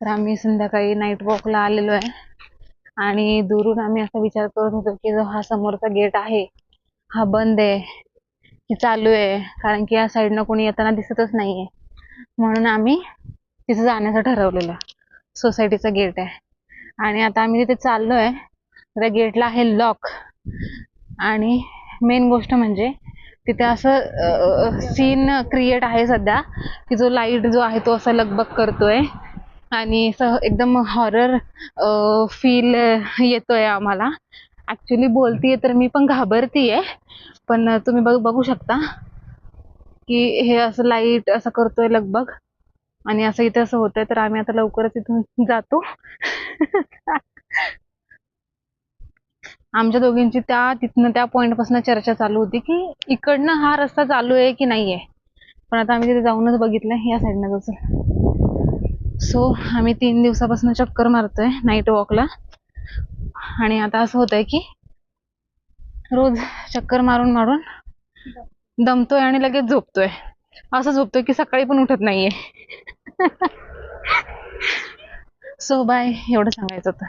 तर आम्ही संध्याकाळी नाईट वॉकला आलेलो आहे आणि दुरून आम्ही असा विचार करत होतो की जो हा समोरचा गेट आहे हा बंद आहे की चालू आहे, कारण की या साईडनं कोणी येताना दिसतच नाहीये. म्हणून आम्ही तिथे जाण्याचं ठरवलेलं. सोसायटीचा गेट आहे आणि आता आम्ही तिथे चाललोय. त्या गेटला आहे लॉक आणि मेन गोष्ट म्हणजे तिथे असं सीन क्रिएट आहे सध्या की जो लाईट जो आहे तो असा लगबग करतोय आणि एकदम हॉरर फील येतोय आम्हाला. ऍक्च्युली बोलतीये तर मी पण घाबरतीये, पण तुम्ही बघू शकता की हे असं लाईट असं करतोय लगबग आणि असं इथे असं होतंय. तर आम्ही आता लवकरच इथून जातो. आमच्या दोघींची तिथनं त्या पॉइंट पासून चर्चा चालू होती की इकडनं हा रस्ता चालू आहे की नाहीये, पण आता आम्ही तिथे जाऊनच बघितलंय या साईडनं जसं. सो आम्ही 3 दिवसापासून चक्कर मारतोय नाईट वॉकला आणि आता असं होतंय की रोज चक्कर मारून मारून दमतोय आणि लगेच झोपतोय. असं झोपतोय की सकाळी पण उठत नाहीये. सो बाय, एवढं सांगायचं होतं.